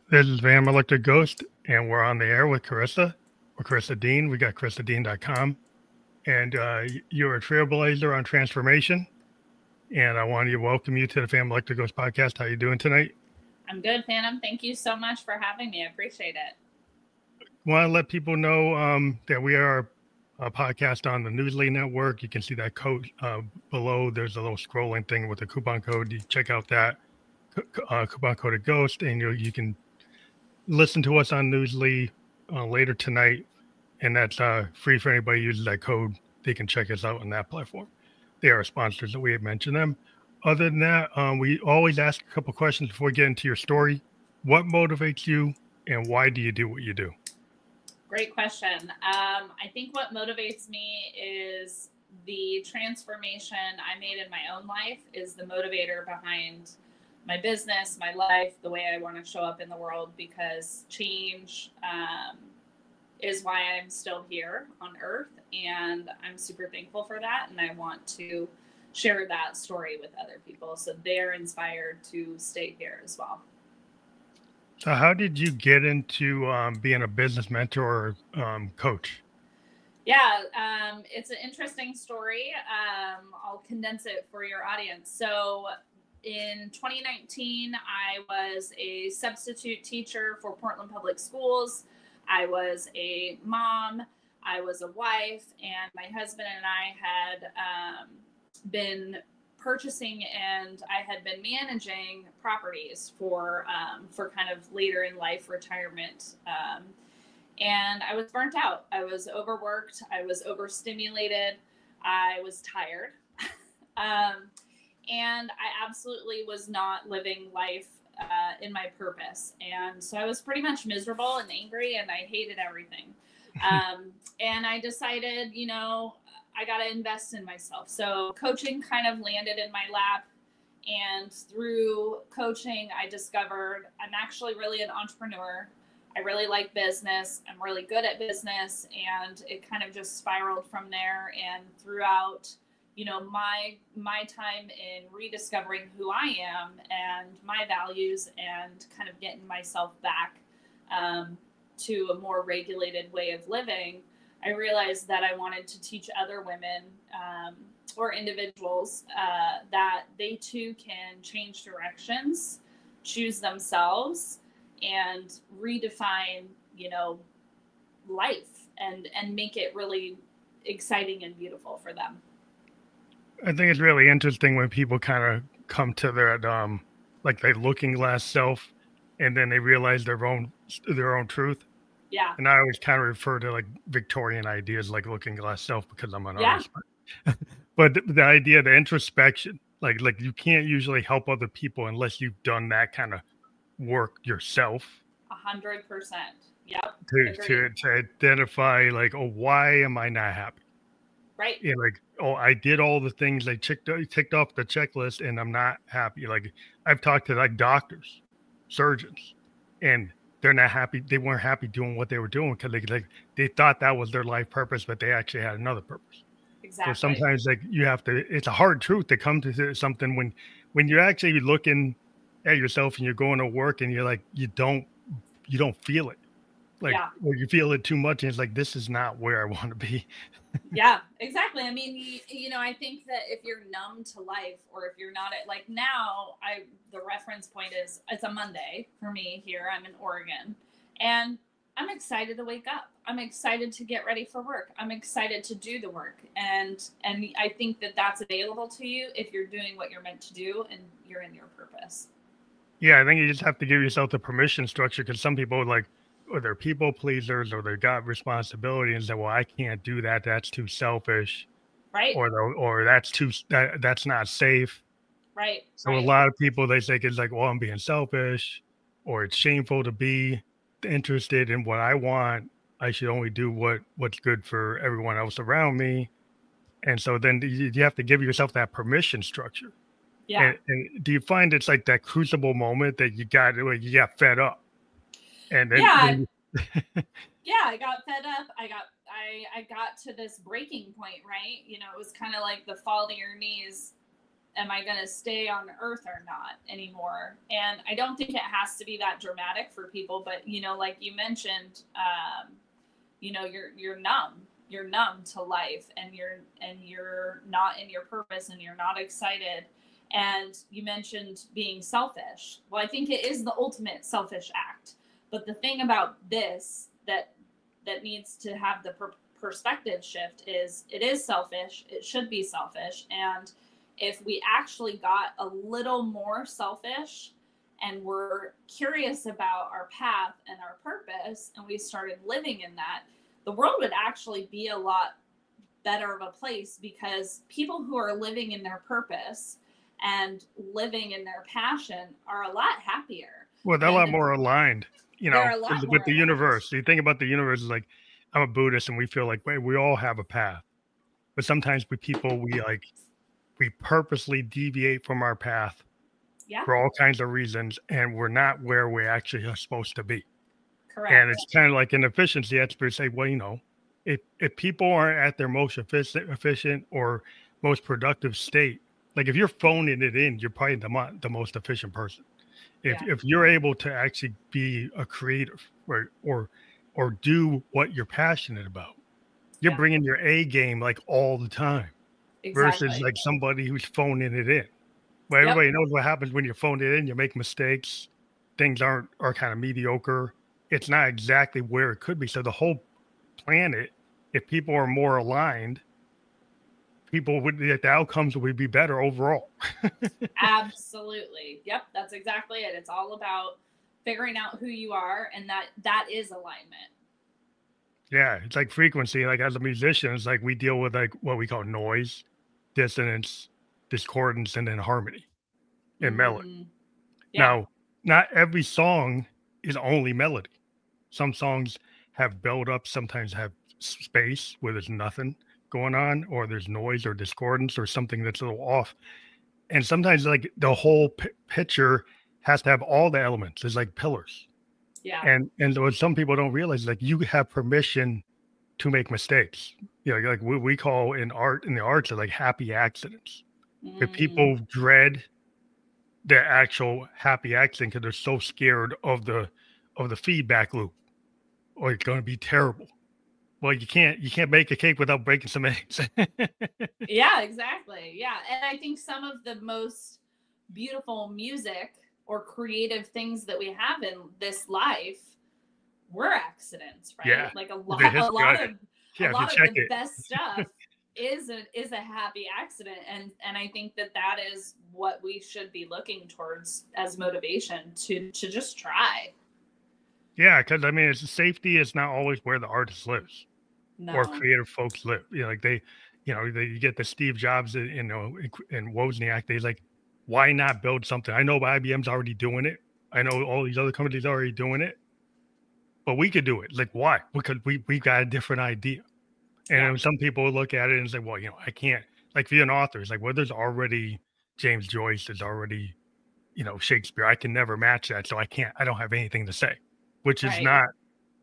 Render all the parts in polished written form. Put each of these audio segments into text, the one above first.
This is Van Electric Ghost, and we're on the air with Karissa. We're Karissa Dean. We got KarissaDean.com. And you're a trailblazer on transformation. And I wanted to welcome you to the Van Electric Ghost podcast. How you doing tonight? I'm good, Phantom. Thank you so much for having me. I appreciate it. Want to let people know that we are a podcast on the Newsly Network. You can see that code below. There's a little scrolling thing with a coupon code. You check out that coupon code of Ghost, and you can listen to us on Newsly later tonight, and that's free for anybody who uses that code. They can check us out on that platform. They are sponsors, that we have mentioned them. Other than that, we always ask a couple questions before we get into your story. What motivates you, and why do you do what you do? Great question. I think what motivates me is the transformation I made in my own life is the motivator behind my business, my life, the way I want to show up in the world, because change is why I'm still here on Earth. And I'm super thankful for that. And I want to share that story with other people so they're inspired to stay here as well. So how did you get into being a business mentor or coach? Yeah, it's an interesting story. I'll condense it for your audience. So in 2019, I was a substitute teacher for Portland Public Schools. I was a mom, I was a wife, and my husband and I had been purchasing and I had been managing properties for kind of later in life retirement. And I was burnt out. I was overworked. I was overstimulated. I was tired. And I absolutely was not living life in my purpose. And so I was pretty much miserable and angry, and I hated everything. And I decided, I got to invest in myself. So coaching kind of landed in my lap. And through coaching, I discovered I'm actually really an entrepreneur. I really like business. I'm really good at business. And it kind of just spiraled from there. And throughout, my time in rediscovering who I am and my values and kind of getting myself back to a more regulated way of living, I realized that I wanted to teach other women or individuals that they too can change directions, choose themselves, and redefine, life and make it really exciting and beautiful for them. I think it's really interesting when people kind of come to their like the looking glass self, and then they realize their own truth. Yeah. And I always kind of refer to like Victorian ideas like looking glass self because I'm an artist. But the idea, the introspection, like you can't usually help other people unless you've done that kind of work yourself. 100%. Yep. To identify like, oh, why am I not happy? Right. Yeah, like, oh, I did all the things I ticked off the checklist, and I'm not happy. Like I've talked to like doctors, surgeons, and they're not happy. They weren't happy doing what they were doing because they thought that was their life purpose, but they actually had another purpose. Exactly. So sometimes like you have to. It's a hard truth to come to something when you're actually looking at yourself and you're going to work and you're like you don't feel it. Like, or you feel it too much, and it's like, this is not where I want to be. Yeah, exactly. I mean, I think that if you're numb to life, or if you're not at, like now, the reference point is it's a Monday for me here. I'm in Oregon, and I'm excited to wake up. I'm excited to get ready for work. I'm excited to do the work, and I think that that's available to you if you're doing what you're meant to do and you're in your purpose. Yeah, I think you just have to give yourself the permission structure, because some people or they're people pleasers, or they got responsibility and say, well, I can't do that. That's too selfish. Right. Or that's not safe. Right. So a lot of people, they think it's like, well, I'm being selfish, or it's shameful to be interested in what I want. I should only do what's good for everyone else around me. And so then you have to give yourself that permission structure. Yeah. And do you find it's like that crucible moment that you got fed up? And then, yeah, I got fed up. I got to this breaking point, right? It was kind of like the fall to your knees am I going to stay on earth or not anymore? And I don't think it has to be that dramatic for people, but, you know, like you mentioned, you know, you're numb to life, and you're not in your purpose, and you're not excited. And you mentioned being selfish. Well, I think it is the ultimate selfish act. But the thing about this that needs to have the perspective shift is, it is selfish. It should be selfish. And if we actually got a little more selfish and we're curious about our path and our purpose, and we started living in that, the world would actually be a lot better of a place, because people who are living in their purpose and living in their passion are a lot happier. Well, they're a lot more aligned, you know, with the universe. So you think about the universe as like, I'm a Buddhist, and we feel like, wait, we all have a path. But sometimes we purposely deviate from our path for all kinds of reasons, and we're not where we actually are supposed to be. Correct. And it's kind of like an efficiency experts say, well, you know, if people aren't at their most efficient or most productive state, like if you're phoning it in, you're probably the most efficient person. If you're able to actually be a creative or do what you're passionate about, you're bringing your A game like all the time. Exactly. Versus like somebody who's phoning it in. Well, everybody knows what happens when you're phoning it in. You make mistakes. Things are kind of mediocre. It's not exactly where it could be. So the whole planet, if people are more aligned, the outcomes would be better overall. Absolutely. Yep. That's exactly it. It's all about figuring out who you are, and that is alignment. Yeah. It's like frequency. Like as a musician, it's like we deal with like what we call noise, dissonance, discordance, and then harmony and melody. Yeah. Now, not every song is only melody. Some songs have build up, sometimes have space where there's nothing going on, or there's noise or discordance or something that's a little off. And sometimes like the whole picture has to have all the elements. There's like pillars. Yeah. And what some people don't realize is like you have permission to make mistakes. You know, like we call in the arts are like happy accidents. If people dread the actual happy accident because they're so scared of the feedback loop, or it's going to be terrible. Well, you can't bake a cake without breaking some eggs. Yeah, exactly. Yeah. And I think some of the most beautiful music or creative things that we have in this life were accidents, right? Yeah. Like a lot of the best stuff is a happy accident. And I think that is what we should be looking towards as motivation to just try. Yeah, because I mean, safety is not always where the artist lives, or creative folks live. You know, like you get the Steve Jobs, in Wozniak. They're like, why not build something? I know IBM's already doing it. I know all these other companies are already doing it, but we could do it. Like, why? Because we got a different idea. And some people look at it and say, well, you know, I can't. Like, if you're an author, it's like, well, there's already James Joyce. There's already, you know, Shakespeare. I can never match that, so I can't. I don't have anything to say. Which is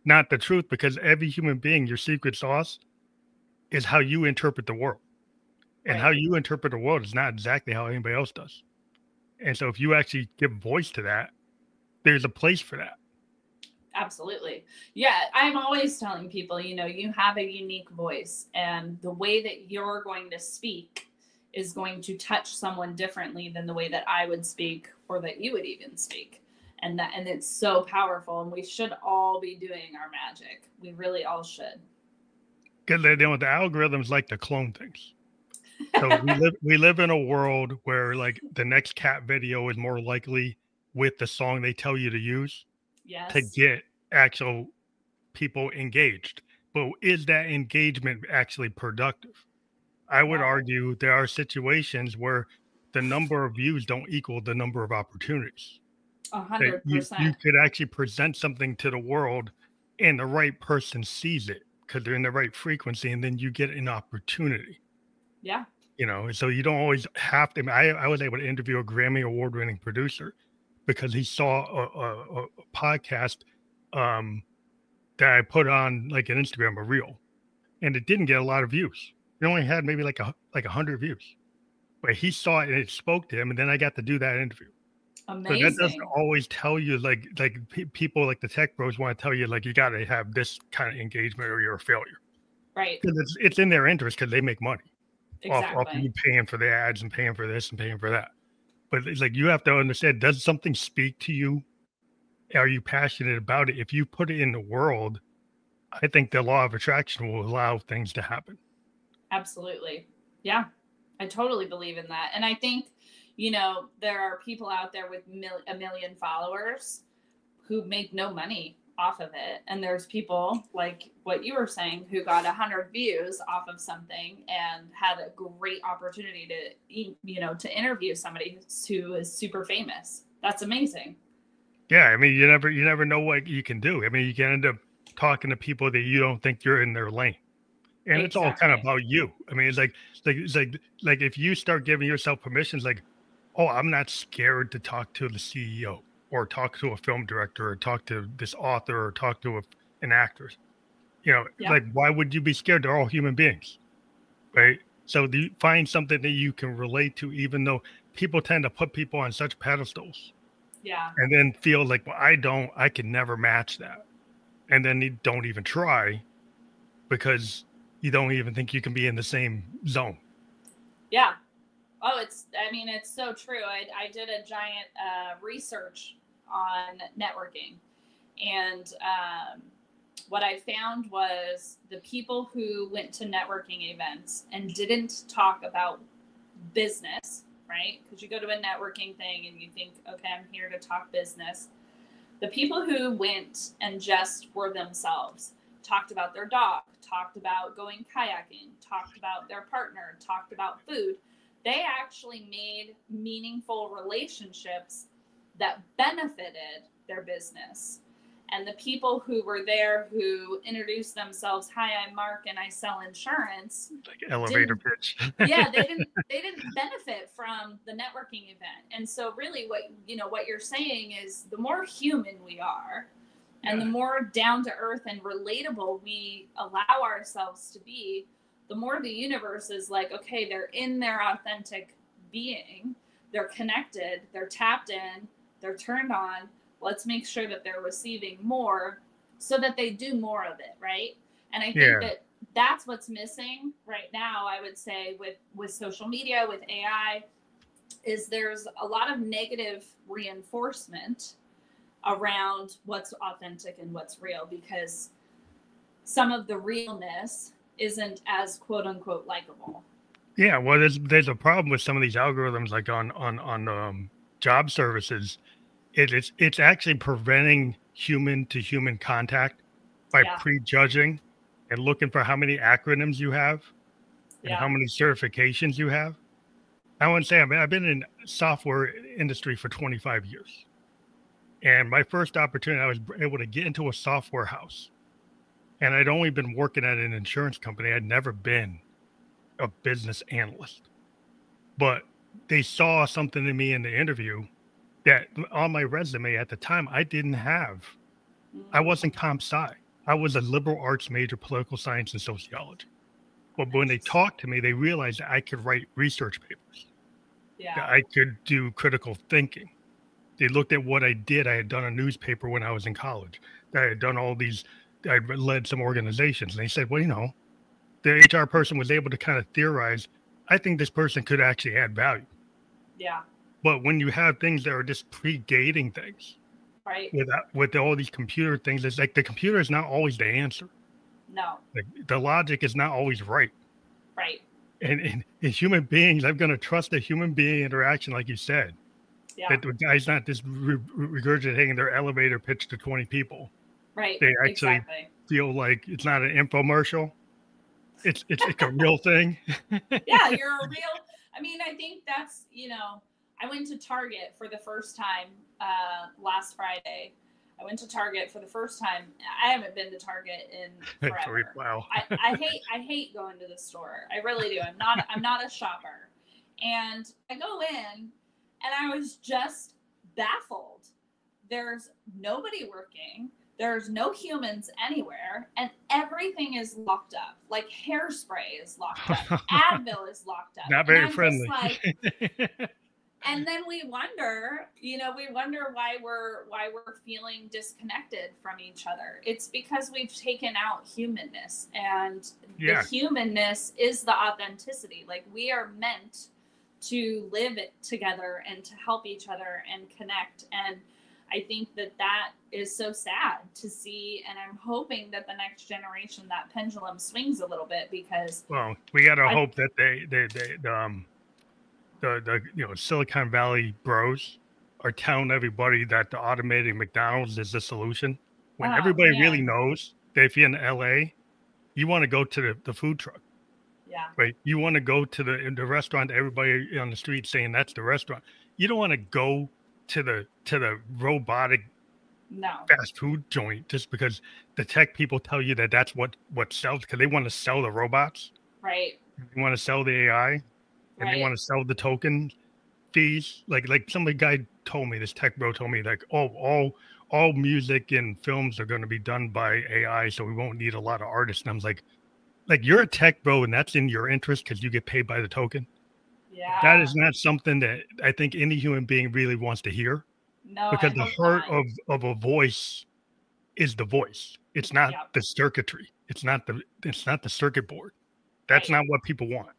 not the truth, because every human being, your secret sauce is how you interpret the world. And how you interpret the world is not exactly how anybody else does. And so if you actually give voice to that, there's a place for that. Absolutely. Yeah. I'm always telling people, you know, you have a unique voice, and the way that you're going to speak is going to touch someone differently than the way that I would speak, or that you would even speak. And it's so powerful, and we should all be doing our magic. We really all should. Because the algorithms like to clone things. So we live in a world where like the next cat video is more likely with the song they tell you to use to get actual people engaged. But is that engagement actually productive? I would argue there are situations where the number of views don't equal the number of opportunities. 100%. You could actually present something to the world, and the right person sees it because they're in the right frequency, and then you get an opportunity. Yeah. You know, so you don't always have to. I was able to interview a Grammy award-winning producer because he saw a podcast that I put on like an Instagram, a reel, and it didn't get a lot of views. It only had maybe like 100 views. but he saw it and it spoke to him, and then I got to do that interview. So that doesn't Amazing. always tell you people like the tech bros want to tell you like you got to have this kind of engagement or you're a failure. Right. Because it's in their interest because they make money off of Exactly. you paying for the ads and paying for this and paying for that. But it's like you have to understand, does something speak to you? Are you passionate about it? If you put it in the world, I think the law of attraction will allow things to happen. Absolutely. Yeah, I totally believe in that. And I think, you know, there are people out there with a million followers who make no money off of it. And there's people like what you were saying who got 100 views off of something and had a great opportunity to, you know, to interview somebody who is super famous. That's amazing. Yeah, I mean, you never know what you can do. I mean, you can end up talking to people that you don't think you're in their lane, and it's all kind of Exactly. about you. I mean, it's like if you start giving yourself permissions, like, oh, I'm not scared to talk to the CEO or talk to a film director or talk to this author or talk to an actress. You know, Yeah. like, why would you be scared? They're all human beings, right? So you find something that you can relate to, even though people tend to put people on such pedestals. Yeah. And then feel like, well, I can never match that. And then you don't even try because you don't even think you can be in the same zone. Yeah. Oh, it's so true. I did a giant research on networking. And what I found was the people who went to networking events and didn't talk about business, right? Because you go to a networking thing and you think, okay, I'm here to talk business. The people who went and just were themselves, talked about their dog, talked about going kayaking, talked about their partner, talked about food, they actually made meaningful relationships that benefited their business. And the people who were there who introduced themselves, hi, I'm Mark and I sell insurance, like elevator pitch. Yeah, they didn't benefit from the networking event. And so really what you're saying is the more human we are and the more down to earth and relatable we allow ourselves to be, the more the universe is like, okay, they're in their authentic being, they're connected, they're tapped in, they're turned on. Let's make sure that they're receiving more so that they do more of it, right? And I think that that's what's missing right now, I would say, with social media, with AI, is there's a lot of negative reinforcement around what's authentic and what's real, because some of the realness isn't as quote unquote likable. Yeah, well, there's a problem with some of these algorithms, like on job services. It's actually preventing human to human contact by prejudging and looking for how many acronyms you have and how many certifications you have. I want to say, I've been in software industry for 25 years. And my first opportunity, I was able to get into a software house. And I'd only been working at an insurance company. I'd never been a business analyst. But they saw something in me in the interview that on my resume at the time, I didn't have. I wasn't comp sci. I was a liberal arts major, political science and sociology. But when they talked to me, they realized that I could write research papers. Yeah. That I could do critical thinking. They looked at what I did. I had done a newspaper when I was in college. I had done all these, I led some organizations. And they said, well, you know, the HR person was able to kind of theorize, I think this person could actually add value. Yeah. But when you have things that are just predating things, right, with all these computer things, it's like the computer is not always the answer. No. Like the logic is not always right. Right. And human beings, I'm going to trust a human being interaction, like you said. Yeah. That the guy's not just regurgitating their elevator pitch to 20 people. Right. They actually feel like it's not an infomercial. It's a real thing. Yeah, you're a real. I mean, I think that's, I went to Target for the first time last Friday. I went to Target for the first time. I haven't been to Target in forever. Wow. I hate going to the store. I really do. I'm not a shopper. And I go in and I was just baffled. There's nobody working. There's no humans anywhere, and everything is locked up. Like hairspray is locked up, Advil is locked up. Not very friendly. And then we wonder, why we're feeling disconnected from each other. It's because we've taken out humanness, and the humanness is the authenticity. Like, we are meant to live it together and to help each other and connect. And I think that is so sad to see, and I'm hoping that the next generation, that pendulum swings a little bit, because we got to hope that the Silicon Valley bros are telling everybody that the automated McDonald's is the solution, when everybody really knows that if you're in LA, you want to go to the food truck. Yeah. Right. You want to go to the restaurant, everybody on the street saying that's the restaurant. You don't want to go to the robotic fast food joint just because the tech people tell you that that's what sells, because they want to sell the robots. Right. They want to sell the AI, and they want to sell the token fees. Like some guy told me, this tech bro told me, like, all music and films are going to be done by AI, so we won't need a lot of artists. And I was like, you're a tech bro, and that's in your interest because you get paid by the token. Yeah. That is not something that I think any human being really wants to hear. No, because the heart of a voice is the voice. It's not the circuitry. It's not the circuit board. That's not what people want.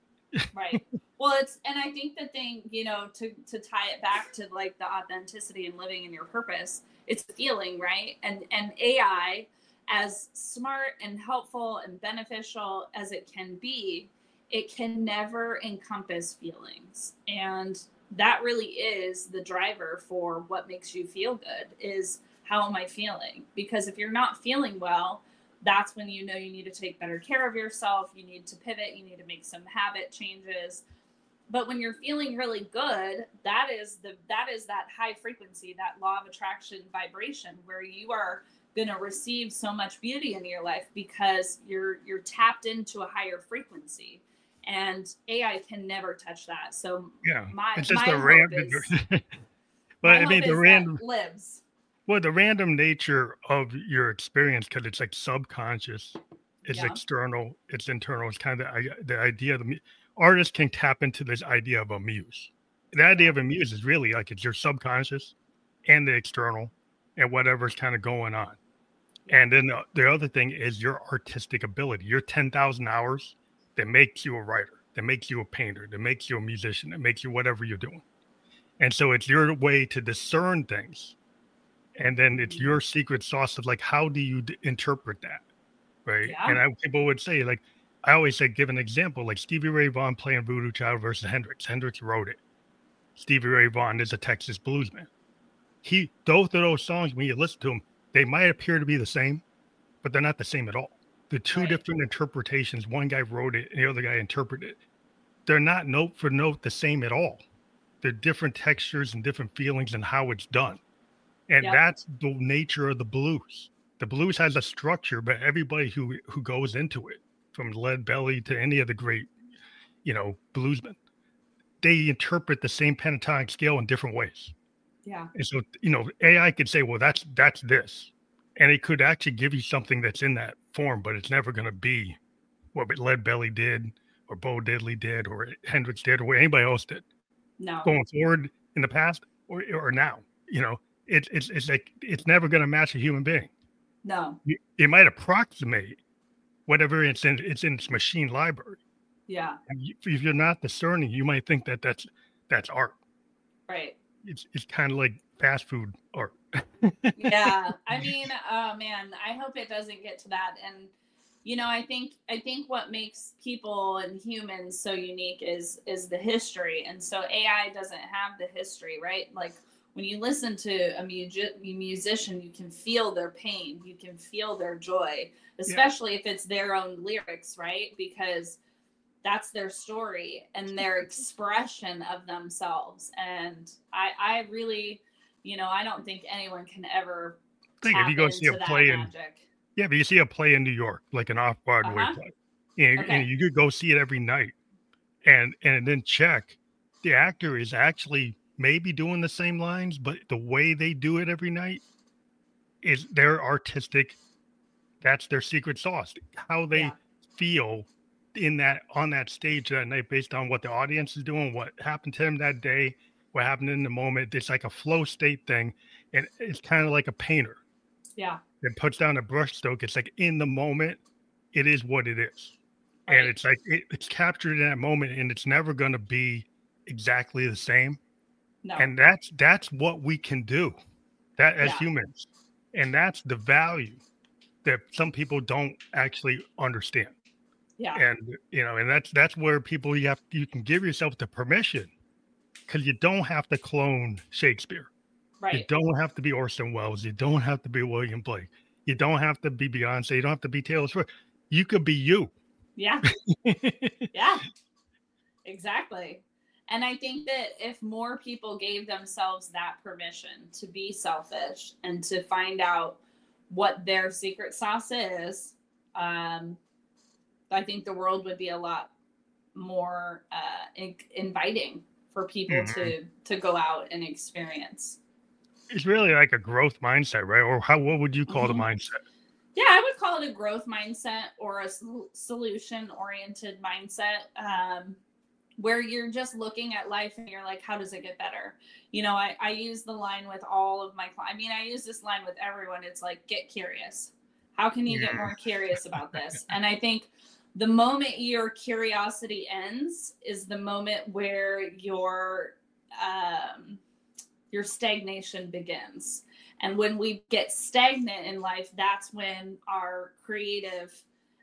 Right. Well, and I think the thing, to tie it back to like the authenticity and living in your purpose, it's feeling, right? And AI, as smart and helpful and beneficial as it can be, it can never encompass feelings. And that really is the driver for what makes you feel good, is how am I feeling? Because if you're not feeling well, that's when you need to take better care of yourself. You need to pivot. You need to make some habit changes. But when you're feeling really good, that is that high frequency, that law of attraction vibration, where you are going to receive so much beauty in your life because you're tapped into a higher frequency. And AI can never touch that. So it's just the random. But I mean, the random lives. Well, the random nature of your experience, because it's like subconscious, it's external, it's internal. It's kind of the idea of the artist can tap into this idea of a muse. The idea of a muse is really like it's your subconscious and the external and whatever's kind of going on. And then the other thing is your artistic ability, your 10,000 hours that makes you a writer, that makes you a painter, that makes you a musician, that makes you whatever you're doing. And so it's your way to discern things. And then it's your secret sauce of like, how do you interpret that? Right. Yeah. And people would say, like, I always say, give an example, like Stevie Ray Vaughan playing Voodoo Child versus Hendrix. Hendrix wrote it. Stevie Ray Vaughan is a Texas bluesman. Both of those songs, when you listen to them, they might appear to be the same, but they're not the same at all. The two different interpretations. One guy wrote it and the other guy interpreted it. They're not note for note the same at all. They're different textures and different feelings and how it's done. And that's the nature of the blues. The blues has a structure, but everybody who goes into it, from Lead Belly to any of the great, bluesmen, they interpret the same pentatonic scale in different ways. Yeah. And so, AI could say, well, that's this. And it could actually give you something that's in that form, but it's never going to be what Lead Belly did, or Bo Diddley did, or Hendrix did, or what anybody else did. No. Going forward in the past or now, it's like it's never going to match a human being. No. It might approximate whatever it's in its machine library. Yeah. And if you're not discerning, you might think that that's art. Right. It's kind of like fast food art. Yeah. I mean, oh man, I hope it doesn't get to that. And I think what makes people and humans so unique is the history. And so AI doesn't have the history, right? Like when you listen to a musician, you can feel their pain, you can feel their joy, especially if it's their own lyrics, right? Because that's their story and their expression of themselves. And I really, I don't think anyone can ever tap if you go see a play magic. But you see a play in New York, like an off-Broadway play, and you could go see it every night, and then check the actor is actually maybe doing the same lines, but the way they do it every night is their artistic, that's their secret sauce. How they feel in that, on that stage that night, based on what the audience is doing, what happened to them that day, what happened in the moment. It's like a flow state thing. And it's kind of like a painter. Yeah. That puts down a brush stroke. It's like in the moment, it is what it is. Right. And it's like it's captured in that moment, and it's never going to be exactly the same. No. And that's what we can do, that as humans. And that's the value that some people don't actually understand. Yeah. And and that's where people, you can give yourself the permission, because you don't have to clone Shakespeare. Right. You don't have to be Orson Welles. You don't have to be William Blake. You don't have to be Beyonce. You don't have to be Taylor Swift. You could be you. Yeah. Yeah. Exactly. And I think that if more people gave themselves that permission to be selfish and to find out what their secret sauce is, I think the world would be a lot more inviting for people to go out and experience. It's really like a growth mindset, right? Or what would you call the mindset? Yeah, I would call it a growth mindset or a solution-oriented mindset, where you're just looking at life and you're like, how does it get better? I use the line with all of my clients. I mean, I use this line with everyone. It's like, get curious. How can you get more curious about this? And I think the moment your curiosity ends is the moment where your stagnation begins. And when we get stagnant in life, that's when our creative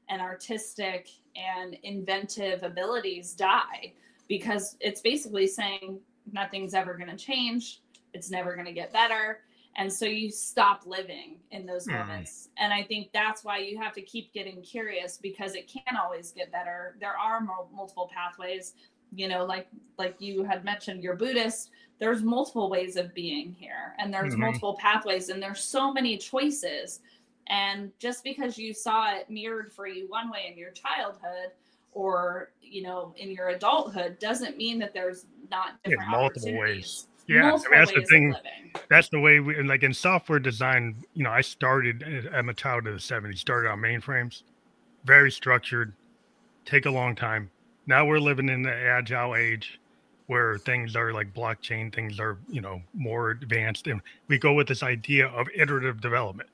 and artistic and inventive abilities die, because it's basically saying nothing's ever going to change. It's never going to get better. And so you stop living in those moments. And I think that's why you have to keep getting curious, because it can't always get better. There are multiple pathways, like you had mentioned, you're Buddhist. There's multiple ways of being here, and there's multiple pathways, and there's so many choices. And just because you saw it mirrored for you one way in your childhood or, in your adulthood, doesn't mean that there's not different multiple ways. Yeah, multiple that's ways the thing. of living. That's the way we, like in software design, I started, I'm a child of the 70s, started on mainframes, very structured, take a long time. Now we're living in the agile age where things are like blockchain, things are, more advanced. And we go with this idea of iterative development.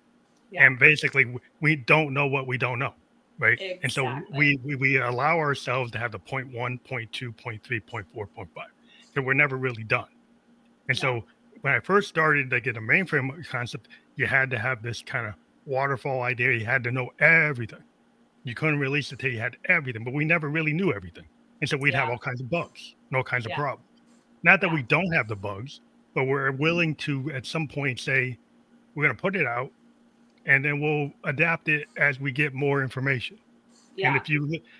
Yeah. And basically we don't know what we don't know. Right. Exactly. And so we allow ourselves to have the 0.1, 0.2, 0.3, 0.4, 0.5. So we're never really done. And so when I first started, like in a mainframe concept, you had to have this kind of waterfall idea. You had to know everything. You couldn't release it till you had everything, but we never really knew everything. And so we'd have all kinds of bugs and all kinds of problems. Not that we don't have the bugs, but we're willing to at some point say, we're going to put it out and then we'll adapt it as we get more information. Yeah.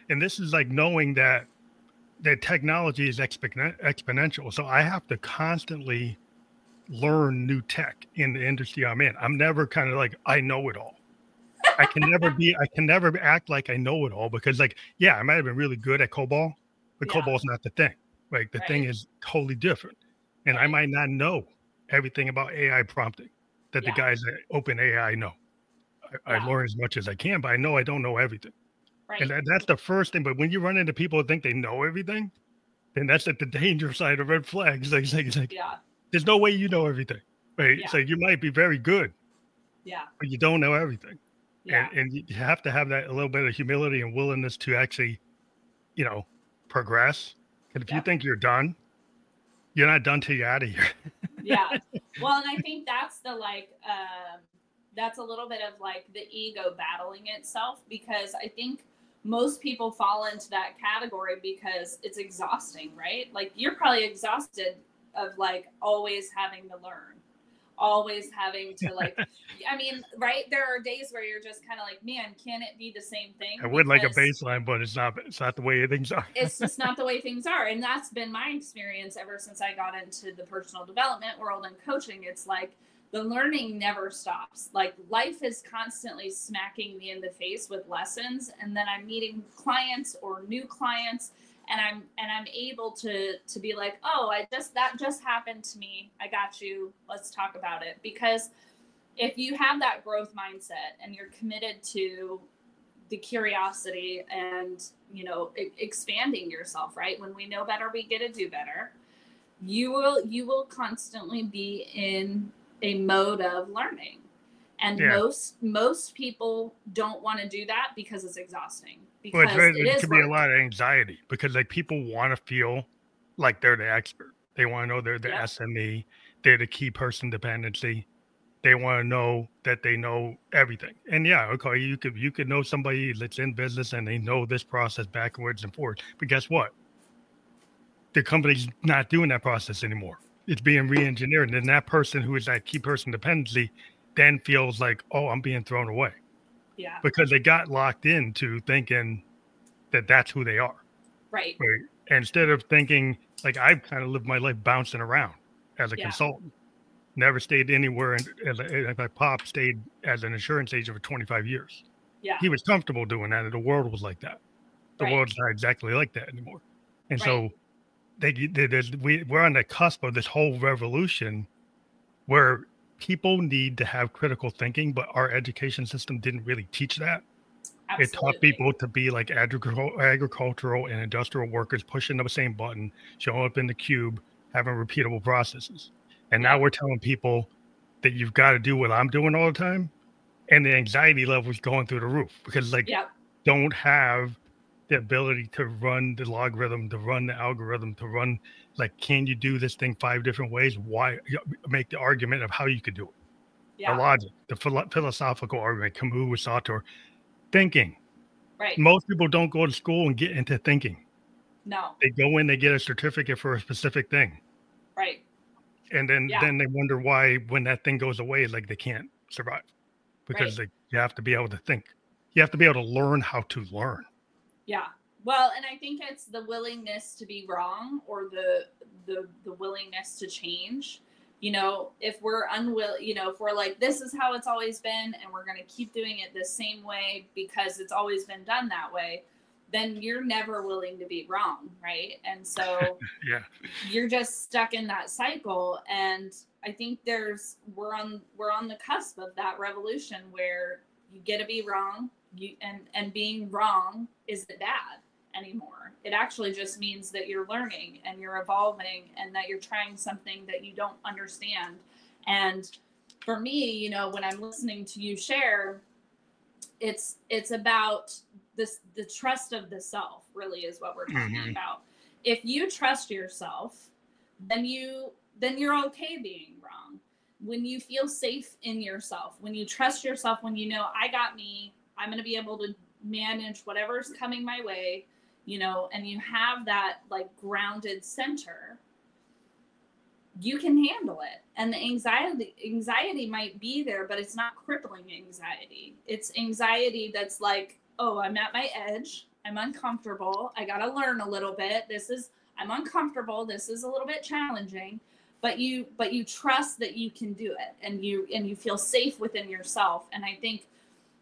And this is like knowing that technology is exponential. So I have to constantly learn new tech in the industry I'm in. I'm never kind of like, I know it all. I can never act like I know it all, because I might have been really good at COBOL, but COBOL's not the thing. Like the thing is totally different. And I might not know everything about AI prompting that the guys at OpenAI know. I learn as much as I can, but I know I don't know everything. Right. And that's the first thing. But when you run into people who think they know everything, then that's like the danger side of red flags. Like, there's no way you know everything. Right. Yeah. So you might be very good. Yeah. But you don't know everything. Yeah. And you have to have that a little bit of humility and willingness to actually, progress. And if you think you're done, you're not done till you're out of here. Yeah. Well, and I think that's that's a little bit of like the ego battling itself, because I think most people fall into that category because it's exhausting, right? Like you're probably exhausted of like always having to learn, always having to like, I mean, right? There are days where you're just kind of like, man, can it be the same thing? I would like a baseline, but it's not the way things are. It's just not the way things are. And that's been my experience ever since I got into the personal development world and coaching. It's like the learning never stops. Like life is constantly smacking me in the face with lessons. And then I'm meeting clients or new clients, and I'm able to be like, oh, that just happened to me. I got you. Let's talk about it. Because if you have that growth mindset and you're committed to the curiosity and, you know, expanding yourself, right? When we know better, we get to do better. You will constantly be in a mode of learning. And most people don't want to do that because it's exhausting. Because it could be a lot of anxiety, because like people want to feel like they're the expert. They want to know they're the SME, they're the key person dependency. They want to know that they know everything. And okay, you could know somebody that's in business and they know this process backwards and forwards. But guess what? The company's not doing that process anymore. It's being re-engineered. And then that person who is that key person dependency then feels like, oh, I'm being thrown away. Yeah. Because they got locked into thinking that that's who they are. Right. And instead of thinking, like, I've kind of lived my life bouncing around as a consultant. Never stayed anywhere. And my pop stayed as an insurance agent for 25 years. Yeah. He was comfortable doing that. And the world was like that. The world's not exactly like that anymore. And so we're on the cusp of this whole revolution where people need to have critical thinking, but our education system didn't really teach that. Absolutely. It taught people to be like agricultural and industrial workers, pushing the same button, showing up in the cube, having repeatable processes. And now we're telling people that you've got to do what I'm doing all the time. And the anxiety level is going through the roof because don't have the ability to run the logarithm, to run the algorithm, to run, like, can you do this thing 5 different ways? Why? Make the argument of how you could do it. Yeah. The logic, the philosophical argument, Camus, Sartre, thinking. Right. Most people don't go to school and get into thinking. No. They go in, they get a certificate for a specific thing. Right. And then they wonder why, when that thing goes away, like, they can't survive, because you have to be able to think. You have to be able to learn how to learn. Yeah. Well, and I think it's the willingness to be wrong, or the willingness to change. You know, if we're unwilling, you know, if we're like, this is how it's always been, and we're going to keep doing it the same way because it's always been done that way, then you're never willing to be wrong, right? And so you're just stuck in that cycle. And I think we're on the cusp of that revolution where you get to be wrong, and being wrong isn't bad anymore. It actually just means that you're learning and you're evolving and that you're trying something that you don't understand. And for me, you know, when I'm listening to you share, it's about the trust of the self, really, is what we're talking about. If you trust yourself, then you're okay being wrong. When you feel safe in yourself, when you trust yourself, when you know, I got me, I'm going to be able to manage whatever's coming my way, you know, and you have that like grounded center, you can handle it. And the anxiety might be there, but it's not crippling anxiety. It's anxiety that's like, oh, I'm at my edge. I'm uncomfortable. I got to learn a little bit. I'm uncomfortable. This is a little bit challenging, but you trust that you can do it, and you feel safe within yourself. And I think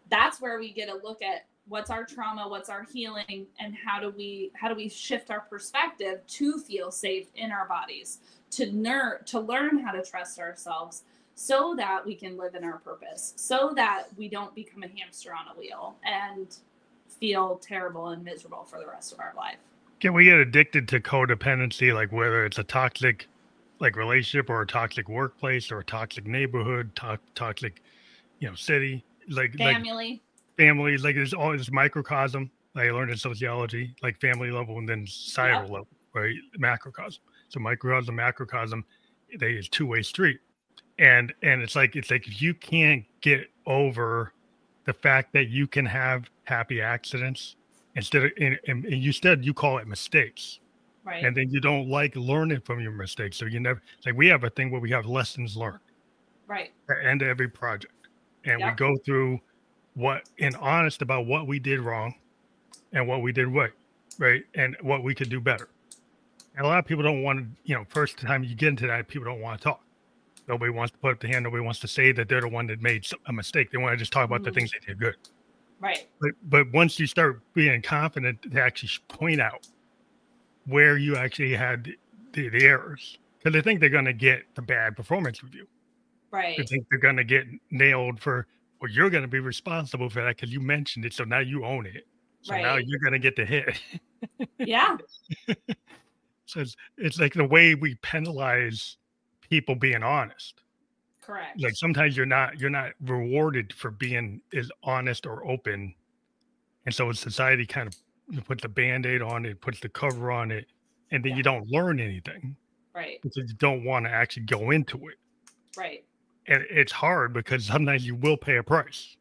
that's where we get a look at what's our trauma, what's our healing, and how do we shift our perspective to feel safe in our bodies, to learn how to trust ourselves, so that we can live in our purpose, so that we don't become a hamster on a wheel and feel terrible and miserable for the rest of our life. Can we get addicted to codependency, like whether it's a toxic like relationship or a toxic workplace or a toxic neighborhood, toxic, you know, city, like family, like there's all this microcosm. I learned in sociology, like family level and then societal level, right? Macrocosm. So microcosm, macrocosm, it's two-way street. And it's like if you can't get over the fact that you can have happy accidents instead you call it mistakes. right? And then you don't like learning from your mistakes. So you never, like, we have a thing where we have lessons learned, right, at the end of every project, and we go through honest about what we did wrong and what we did right, and what we could do better. And a lot of people don't want to, you know, first time you get into that, people don't want to talk. Nobody wants to put up the hand. Nobody wants to say that they're the one that made a mistake. They want to just talk about the things they did good. Right. But once you start being confident to actually point out where you actually had the errors, because they think they're going to get the bad performance review. Right. They think they're going to get nailed for, well, you're going to be responsible for that because you mentioned it. So now you own it. So now Right. you're going to get the hit. Yeah. So it's like the way we penalize people being honest. Correct. Like sometimes you're not rewarded for being as honest or open. And so society kind of puts the Band-Aid on it, puts the cover on it, and then you don't learn anything. Right. Because you don't want to actually go into it. Right. And it's hard because sometimes you will pay a price.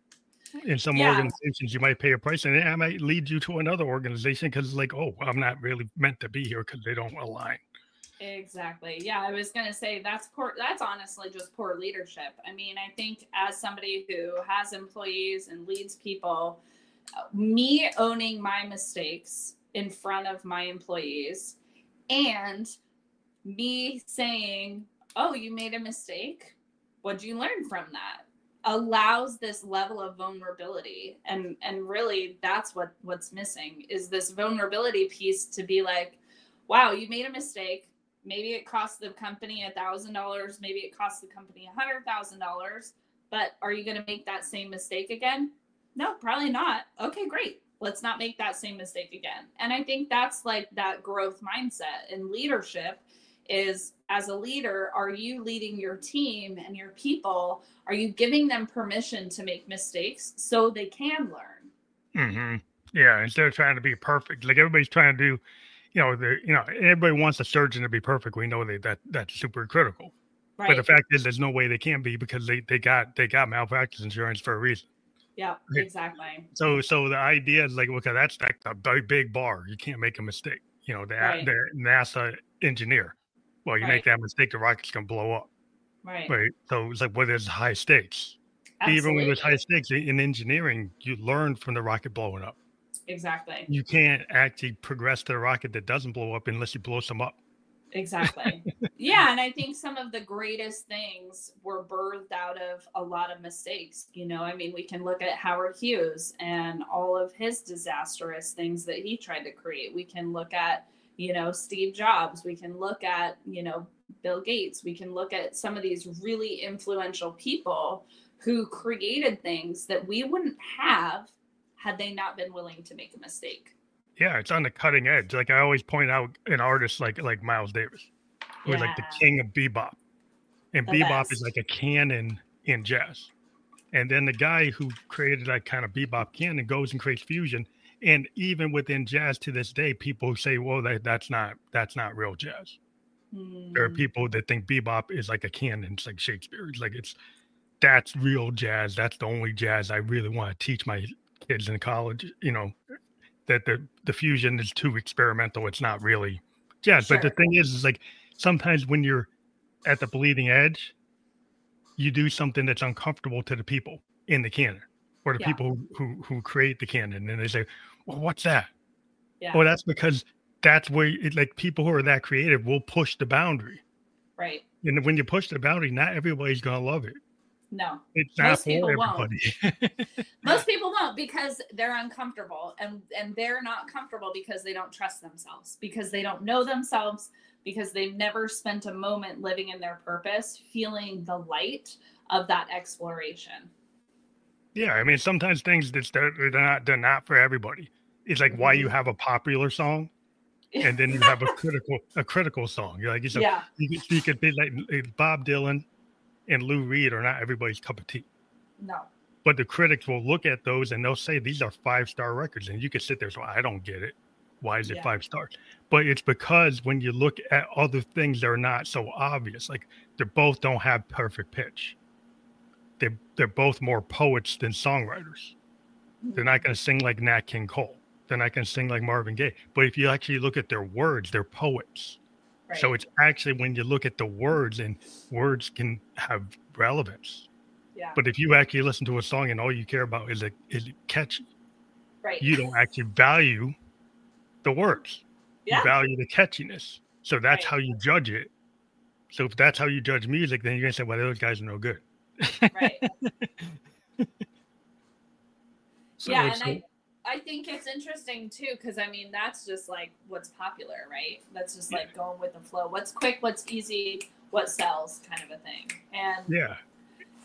In some organizations, you might pay a price, and that might lead you to another organization because it's like, oh, I'm not really meant to be here because they don't align. Exactly. Yeah, I was going to say that's honestly just poor leadership. I mean, I think as somebody who has employees and leads people, me owning my mistakes in front of my employees and me saying, oh, you made a mistake. What'd you learn from that? Allows this level of vulnerability. And really that's what's missing is this vulnerability piece to be like, wow, you made a mistake. Maybe it cost the company $1,000. Maybe it cost the company $100,000. But are you going to make that same mistake again? No, probably not. Okay, great. Let's not make that same mistake again. And I think that's like that growth mindset in leadership is, as a leader, are you leading your team and your people? Are you giving them permission to make mistakes so they can learn? Mm-hmm. Yeah, instead of trying to be perfect, like everybody's trying to do, everybody wants a surgeon to be perfect. We know that's super critical. Right. But the fact is, there's no way they can be because they got malpractice insurance for a reason. Yeah, exactly. So the idea is like, okay, that's like a very big bar. You can't make a mistake. The NASA engineer. Well, you make that mistake, the rocket's gonna blow up. Right. So it's like, well, there's high stakes. Absolutely. Even when there's high stakes in engineering, you learn from the rocket blowing up. Exactly. You can't actually progress to the rocket that doesn't blow up unless you blow some up. Exactly. Yeah. And I think some of the greatest things were birthed out of a lot of mistakes. I mean, we can look at Howard Hughes and all of his disastrous things that he tried to create. We can look at, Steve Jobs. We can look at, Bill Gates. We can look at some of these really influential people who created things that we wouldn't have had they not been willing to make a mistake. Yeah, it's on the cutting edge. Like I always point out an artist like Miles Davis, who is like the king of bebop. And bebop is like a canon in jazz. And then the guy who created that kind of bebop canon goes and creates fusion. And even within jazz to this day, people say, well, that's not real jazz. There are people that think bebop is like a canon. It's like Shakespeare. It's like that's real jazz. That's the only jazz I really want to teach my kids in college, that the fusion is too experimental. It's not really jazz. Sure. But the thing is like sometimes when you're at the bleeding edge, you do something that's uncomfortable to the people in the canon or the people who create the canon. And they say, well, what's that? Yeah. Well, that's because that's where like people who are that creative will push the boundary. Right. And when you push the boundary, not everybody's going to love it. No, it's not most people won't. Most people won't because they're uncomfortable and they're not comfortable because they don't trust themselves, because they don't know themselves, because they've never spent a moment living in their purpose, feeling the light of that exploration. Yeah, I mean, sometimes things they're not for everybody. It's like why you have a popular song, and then you have a critical song. You're like, you could be like Bob Dylan and Lou Reed are not everybody's cup of tea. No. But the critics will look at those and they'll say these are 5-star records. And you can sit there, so I don't get it. Why is it 5 stars? But it's because when you look at other things, they're not so obvious. Like they both don't have perfect pitch. They're both more poets than songwriters. They're not going to sing like Nat King Cole. They're not going to sing like Marvin Gaye. But if you actually look at their words, they're poets. Right. So it's actually when you look at the words, and words can have relevance. Yeah. But if you actually listen to a song and all you care about is it catchy, right? You don't actually value the words. Yeah. You value the catchiness. So that's how you judge it. So if that's how you judge music, then you're gonna say, well, those guys are no good. Right. So yeah, and I think it's interesting too, because I mean that's just like what's popular, right? That's just like going with the flow. What's quick, what's easy, what sells, kind of a thing. And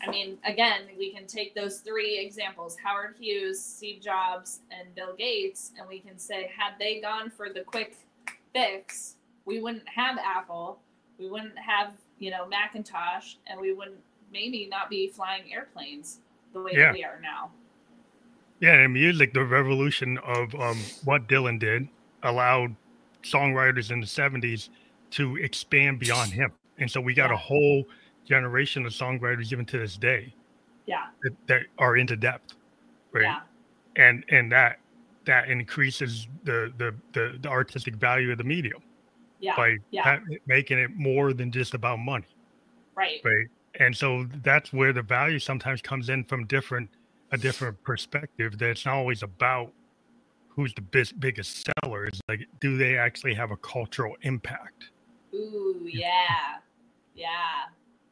I mean, again, we can take those three examples, Howard Hughes, Steve Jobs, and Bill Gates, and we can say, had they gone for the quick fix, we wouldn't have Apple, we wouldn't have, Macintosh, and we wouldn't maybe not be flying airplanes the way that we are now. Yeah, and music, the revolution of what Dylan did allowed songwriters in the 70s to expand beyond him. And so we got a whole generation of songwriters even to this day that are into depth, right? And that increases the artistic value of the medium by making it more than just about money. Right. And so that's where the value sometimes comes in from a different perspective, that it's not always about who's the biggest seller. It's like, do they actually have a cultural impact? Ooh, yeah.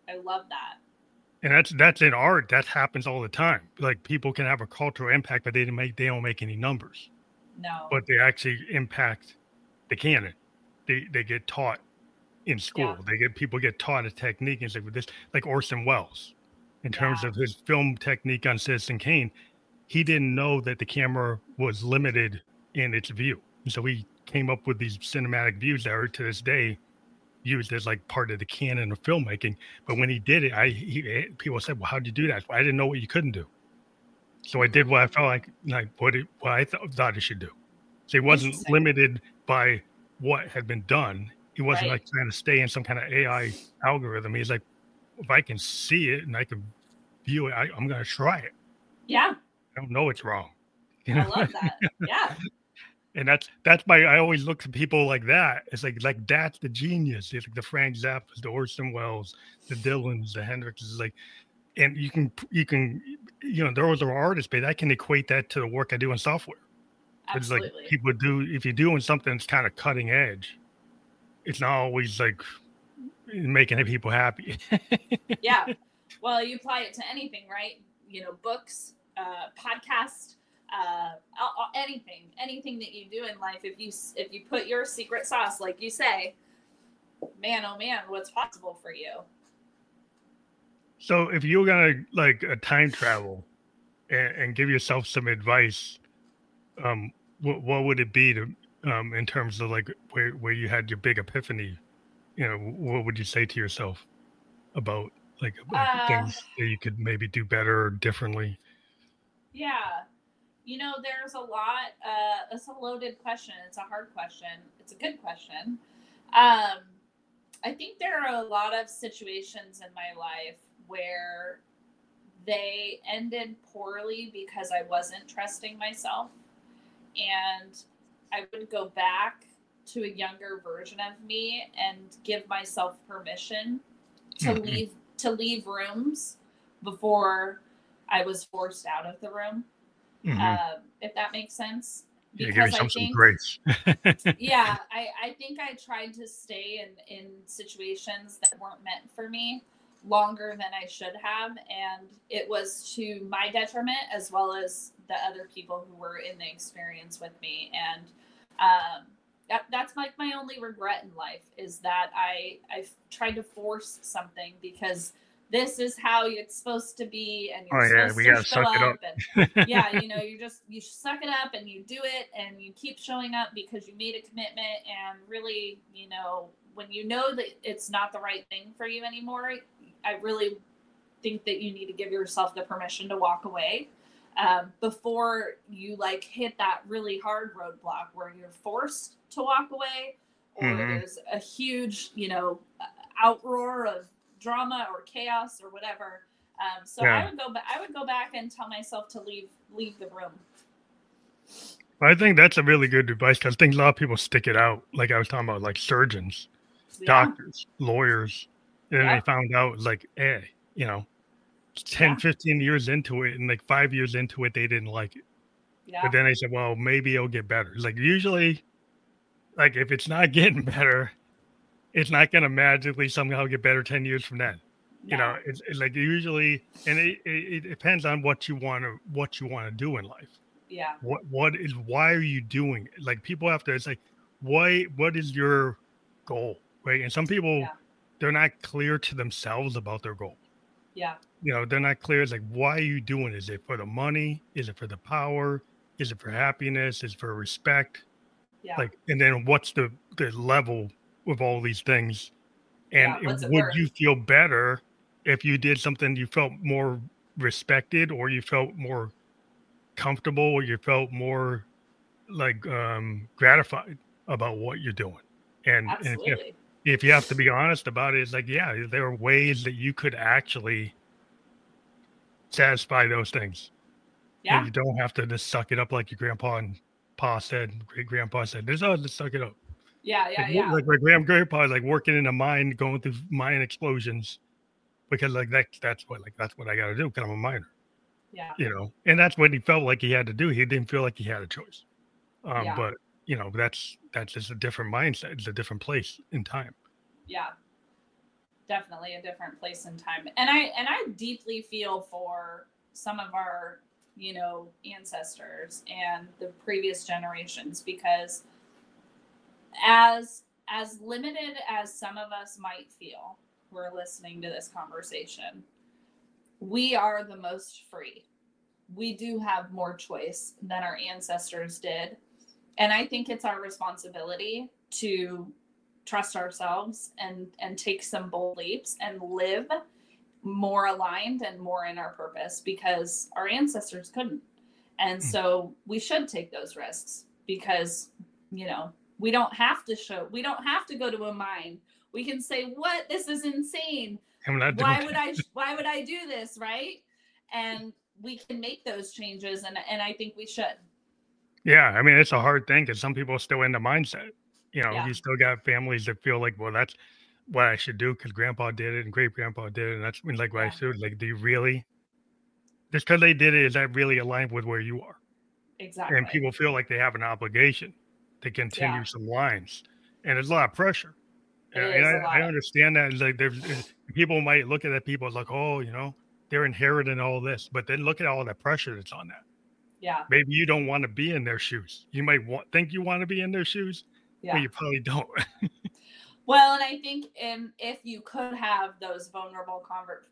I love that. And that's in art. That happens all the time. Like, people can have a cultural impact, but they don't make any numbers. No. But they actually impact the canon. They get taught in school. People get taught a technique, and with this, like Orson Welles, in terms of his film technique on Citizen Kane, he didn't know that the camera was limited in its view. And so he came up with these cinematic views that are to this day used as like part of the canon of filmmaking. But when he did it, people said, well, how'd you do that? Well, I didn't know what you couldn't do. So I did what I felt like what I thought it should do. So he wasn't limited by what had been done. He wasn't like trying to stay in some kind of AI algorithm. He's like, if I can see it and I can view it, I'm going to try it. Yeah. I don't know it's wrong. I love that. Yeah. And that's I always look to people like that. It's like that's the genius. It's like the Frank Zappas, the Orson Welles, the Dylans, the Hendrixes. Like, and you can those are artists, but I can equate that to the work I do in software. Absolutely. It's like people do, if you're doing something that's kind of cutting edge, it's not always like making people happy. Yeah. Well, you apply it to anything, right? Books, podcasts, anything that you do in life. If you put your secret sauce, like you say, man, oh man, what's possible for you? So if you're going to like a time travel and give yourself some advice, what would it be to, in terms of like where you had your big epiphany? What would you say to yourself about like things that you could maybe do better or differently? Yeah. There's a lot. It's a loaded question. It's a hard question. It's a good question. I think there are a lot of situations in my life where they ended poorly because I wasn't trusting myself. And I would go back to a younger version of me and give myself permission to leave rooms before I was forced out of the room. If that makes sense. Because I think some grace. I think I tried to stay in situations that weren't meant for me longer than I should have, and it was to my detriment as well as the other people who were in the experience with me. And that's like my only regret in life, is that I tried to force something because this is how it's supposed to be, and you're supposed to show up. And you suck it up and you do it and you keep showing up because you made a commitment. And really, when you know that it's not the right thing for you anymore, I really think that you need to give yourself the permission to walk away before you like hit that really hard roadblock where you're forced to walk away, or there's a huge, outroar of drama or chaos or whatever. I would go back and tell myself to leave the room. I think that's a really good advice, because I think a lot of people stick it out. Like I was talking about, like surgeons, doctors, lawyers, and they found out like, 10, 15 years into it, and like 5 years into it, they didn't like it. But then they said, well, maybe it'll get better. It's like, usually, like if it's not getting better, it's not going to magically somehow get better 10 years from then. No. It's like usually, and it depends on what you want to do in life. Yeah. Why are you doing it? Like, people have to, it's like, what is your goal? Right. And some people, they're not clear to themselves about their goal. Yeah. they're not clear. It's like, why are you doing it? Is it for the money? Is it for the power? Is it for happiness? Is it for respect? Yeah. Like, and then what's the level with all these things? And Yeah. What's it would worth? you feel better if you did something you felt more respected, or you felt more comfortable, or you felt more like gratified about what you're doing? And Absolutely. if you have to be honest about it, it's like, yeah, there are ways that you could actually satisfy those things. And Yeah. you don't have to just suck it up like your grandpa and pa said, great grandpa said, there's all to suck it up. Yeah. Like, Yeah. Yeah. like my grandpa is like working in a mine, going through mine explosions because like that's what I got to do because I'm a miner, Yeah. and that's what he felt like he had to do. He didn't feel like he had a choice. Yeah. But that's just a different mindset. It's a different place in time. Yeah. Definitely a different place and time. And I deeply feel for some of our, ancestors and the previous generations, because as limited as some of us might feel who are listening to this conversation, we are the most free. We do have more choice than our ancestors did. And I think it's our responsibility to trust ourselves and take some bold leaps and live more aligned and more in our purpose, because our ancestors couldn't. And so we should take those risks, because, we don't have to go to a mine. We can say, what, this is insane. I'm not doing Why would I do this? Right. And we can make those changes. And I think we should. Yeah, I mean, it's a hard thing because some people are still in the mindset. Yeah. You still got families that feel like, well, that's what I should do because grandpa did it and great grandpa did it. And that's like what I Yeah. should. Like, do you really? Just because they did it, is that really aligned with where you are? And Exactly. people feel like they have an obligation to continue Yeah. some lines. And there's a lot of pressure. It And is a I lot. understand that. Like, people might look at that, people like, oh, they're inheriting all this. But then look at all that pressure that's on that. Yeah. Maybe you don't want to be in their shoes. You might think you want to be in their shoes, but Yeah. you probably don't. Well, and I think if you could have those vulnerable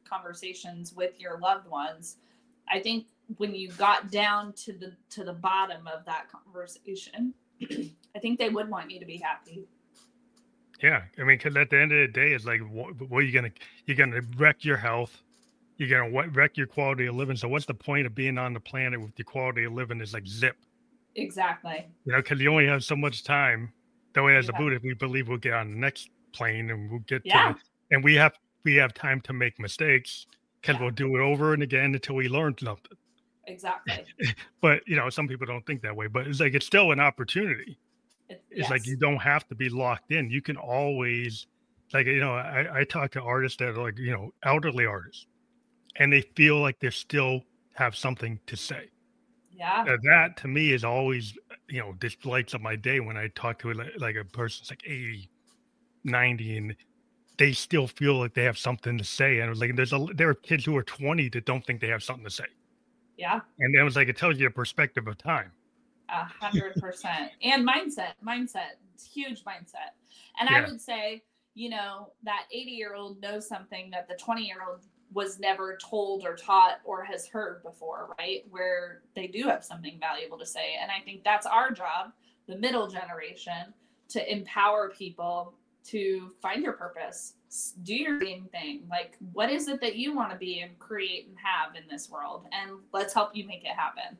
conversations with your loved ones, I think when you got down to the bottom of that conversation, I think they would want you to be happy. Yeah, I mean, because at the end of the day, it's like, what are you're gonna wreck your health. You're gonna wreck your quality of living. So what's the point of being on the planet with your quality of living is like zip? Exactly. Because you only have so much time. That way, as a Yeah. Buddha, we believe we'll get on the next plane and we'll get Yeah. and we have time to make mistakes because we'll do it over and again until we learn something. Exactly. But some people don't think that way. But it's like it's still an opportunity. It's like Yes. you don't have to be locked in. You can always, like, I talk to artists that are like, elderly artists, and they feel like they still have something to say. Yeah. That to me is always, this lights up my day when I talk to like a person's like 80, 90, and they still feel like they have something to say. And I was like, there are kids who are 20 that don't think they have something to say. Yeah. And it was like, it tells you the perspective of time. 100%. And mindset. It's huge mindset. And Yeah. I would say, that 80-year-old knows something that the 20-year-old was never told or taught or has heard before, right? Where they do have something valuable to say. And I think that's our job, the middle generation, to empower people to find your purpose, do your dream thing. Like, what is it that you want to be and create and have in this world? And let's help you make it happen.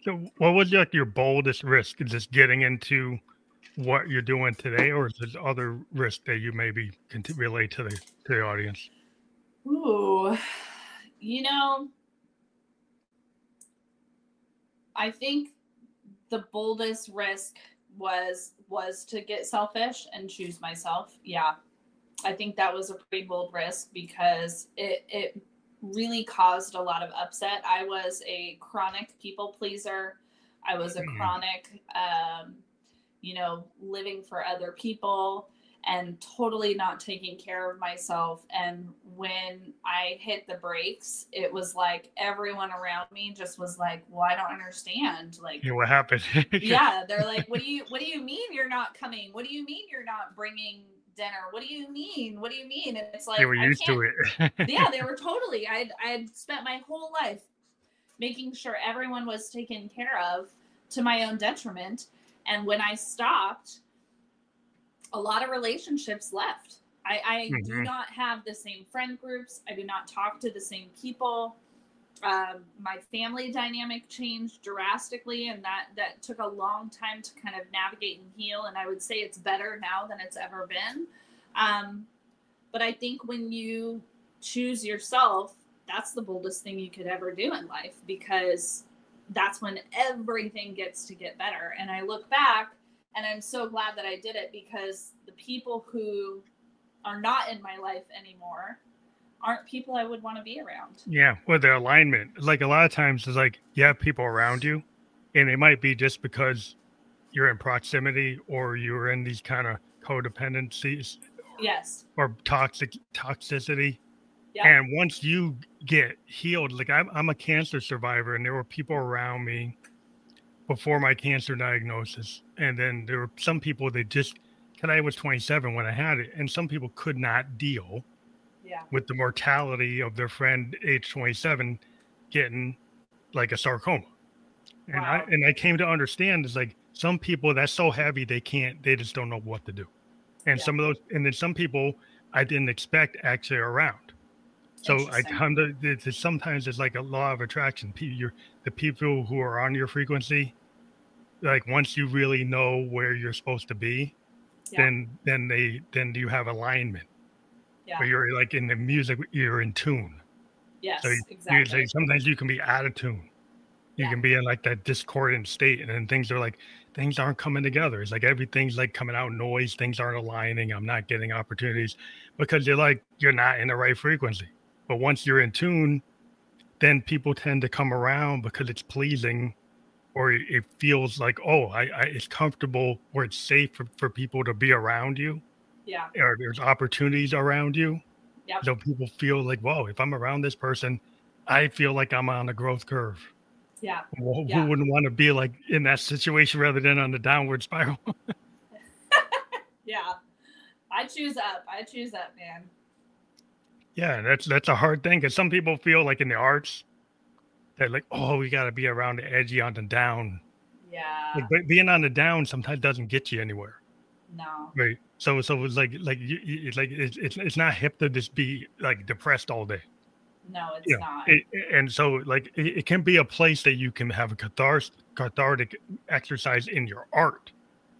So what was like your boldest risk? Is this getting into what you're doing today, or is there other risk that you maybe can relate to the audience? Ooh, I think the boldest risk was to get selfish and choose myself. Yeah. I think that was a pretty bold risk because it really caused a lot of upset. I was a chronic people pleaser. I was a chronic, living for other people and totally not taking care of myself. And when I hit the brakes, it was like everyone around me just was like, well, I don't understand. Like, what happened? Yeah. They're like, what do you mean you're not coming? What do you mean you're not bringing dinner. What do you mean? What do you mean? And it's like, They were used to it. Yeah, they were totally. I'd spent my whole life making sure everyone was taken care of to my own detriment. And when I stopped, a lot of relationships left. I do not have the same friend groups. I do not talk to the same people. My family dynamic changed drastically, and that took a long time to kind of navigate and heal. And I would say it's better now than it's ever been. But I think when you choose yourself, that's the boldest thing you could ever do in life, because that's when everything gets to get better. And I look back and I'm so glad that I did it, because the people who are not in my life anymore aren't people I would want to be around. Yeah, with the alignment, like a lot of times it's like you have people around you, and it might be just because you're in proximity or you're in these kind of codependencies, Yes, or toxicity. yep. And once you get healed, like I'm a cancer survivor, and there were people around me before my cancer diagnosis, and then there were some people that just, because I was 27 when I had it, and some people could not deal with the mortality of their friend age 27 getting like a sarcoma. And Wow. I came to understand, is like some people that's so heavy they just don't know what to do. And some of those, and then some people I didn't expect actually are around. So I come to, sometimes it's like a law of attraction. The people who are on your frequency, like once you really know where you're supposed to be, then you have alignment. Yeah. Where you're like in the music, you're in tune. Yes, so exactly. Sometimes you can be out of tune. You can be in like that discordant state, and then things aren't coming together. It's like everything's like coming out noise. Things aren't aligning. I'm not getting opportunities because you're not in the right frequency. But once you're in tune, then people tend to come around because it's pleasing, or it feels like, it's comfortable, or it's safe for people to be around you. Yeah. Or there's opportunities around you. Yep. So people feel like, whoa, if I'm around this person, I feel like I'm on a growth curve. Yeah. Well, who wouldn't want to be like in that situation rather than on the downward spiral? Yeah. I choose up, man. Yeah, that's a hard thing, because some people feel like in the arts, they're like, oh, we got to be around the edgy on the down. Yeah. Like, but being on the down sometimes doesn't get you anywhere. No. Right. So it's it's not hip to just be like depressed all day. No, it's not. And so like it can be a place that you can have a cathartic exercise in your art.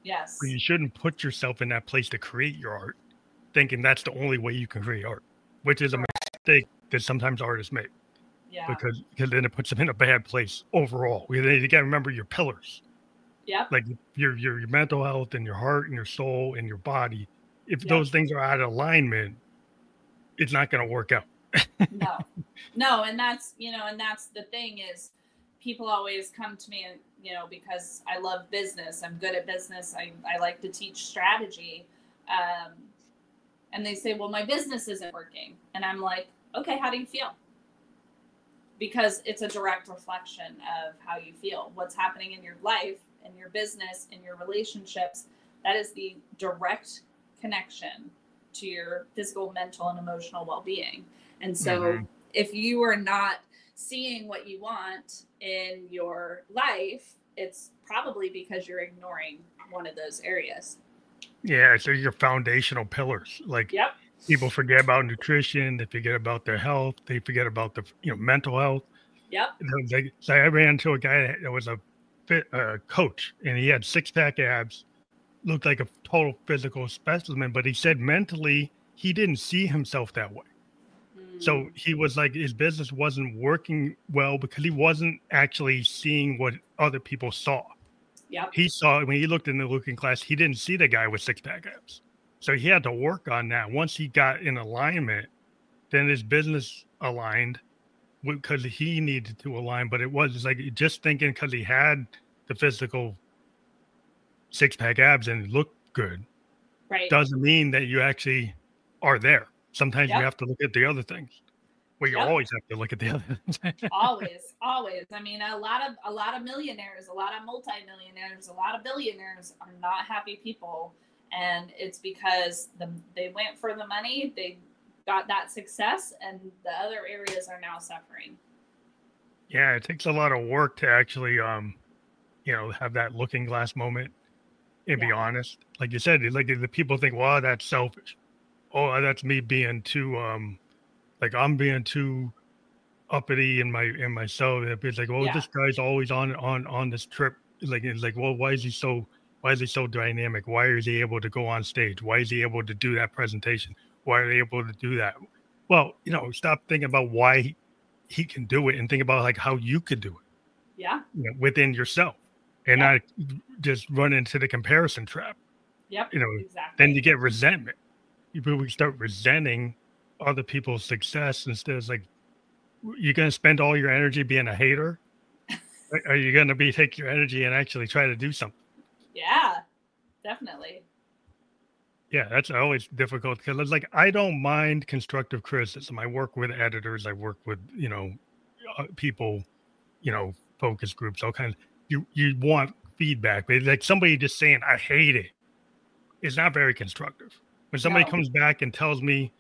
Yes. But you shouldn't put yourself in that place to create your art, thinking that's the only way you can create art, which is a mistake that sometimes artists make. Yeah. Because then it puts them in a bad place overall. You got to remember your pillars. Yep. Like your mental health and your heart and your soul and your body. If those things are out of alignment, it's not going to work out. No. And that's the thing is, people always come to me, and, because I love business, I'm good at business. I like to teach strategy. And they say, well, my business isn't working. And I'm like, okay, how do you feel? Because it's a direct reflection of how you feel. What's happening in your life, in your business, in your relationships, that is the direct connection to your physical, mental, and emotional well-being. And so if you are not seeing what you want in your life, it's probably because you're ignoring one of those areas. Yeah, so your foundational pillars. Like people forget about nutrition, they forget about their health, they forget about the mental health. Yep. So I ran into a guy that was a coach, and he had 6-pack abs, looked like a total physical specimen, but he said mentally he didn't see himself that way. So he was like, his business wasn't working well because he wasn't actually seeing what other people saw. Yep. He saw, when he looked in the looking glass, he didn't see the guy with 6-pack abs. So he had to work on that. Once he got in alignment, then his business aligned because he needed to align. But it was like just thinking because he had the physical 6-pack abs and looked good, doesn't mean that you actually are there. Sometimes you have to look at the other things. Well, you always have to look at the other things. always. I mean, a lot of millionaires, a lot of multimillionaires, a lot of billionaires are not happy people, And it's because they went for the money, they got that success, and the other areas are now suffering. Yeah, it takes a lot of work to actually, have that looking glass moment and be honest. Like you said, like the people think, well, that's selfish. Oh, that's me being too, like I'm being too uppity in myself. It's like, well, this guy's always on this trip. Like, it's like, well, why is he so dynamic? Why is he able to go on stage? Why is he able to do that presentation? Why are they able to do that? Well, stop thinking about why he can do it and think about like how you could do it. Yeah. Within yourself, and not just run into the comparison trap. Yep. Exactly. Then you get resentment. We start resenting other people's success instead of like, you're going to spend all your energy being a hater. Are you going to take your energy and actually try to do something? Yeah, definitely. Yeah, that's always difficult because it's like, I don't mind constructive criticism. I work with editors. I work with, people, focus groups, all kinds. You want feedback, but like somebody just saying, I hate it, is not very constructive. When somebody comes back and tells me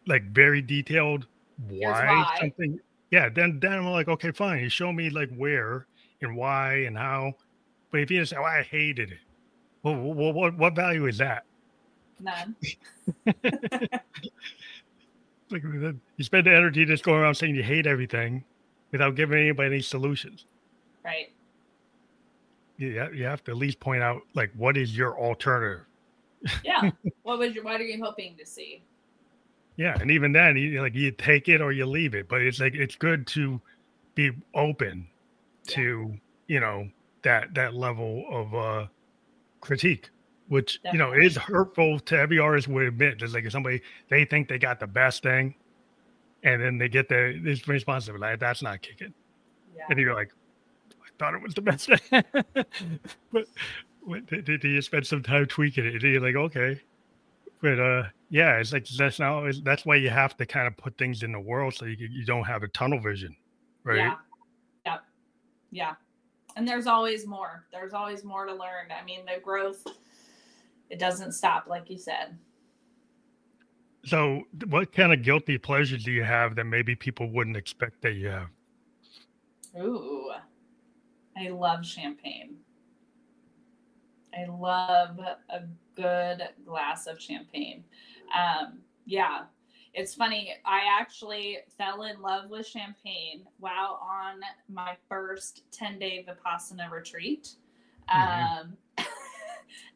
like very detailed why something, then I'm like, okay, fine. You show me like where and why and how. But if you just say, oh, I hated it, well, what value is that? None. Like, you spend the energy just going around saying you hate everything without giving anybody any solutions. Right. You have to at least point out like, what is your alternative? Yeah. What are you hoping to see? Yeah, and even then, you take it or you leave it. But it's like, it's good to be open to that level of critique, which is hurtful to every artist would admit. There's like somebody, they think they got the best thing, and then they get this response of like, that's not kicking. Yeah. And you're like, I thought it was the best thing. But did you spend some time tweaking it? And you're like, okay. But it's like that's why you have to kind of put things in the world so you don't have a tunnel vision, right? Yeah. And there's always more. There's always more to learn. I mean, the growth, it doesn't stop, like you said. So, what kind of guilty pleasures do you have that maybe people wouldn't expect that you have? Ooh, I love champagne. I love a good glass of champagne. Yeah, it's funny. I actually fell in love with champagne while on my first 10-day Vipassana retreat.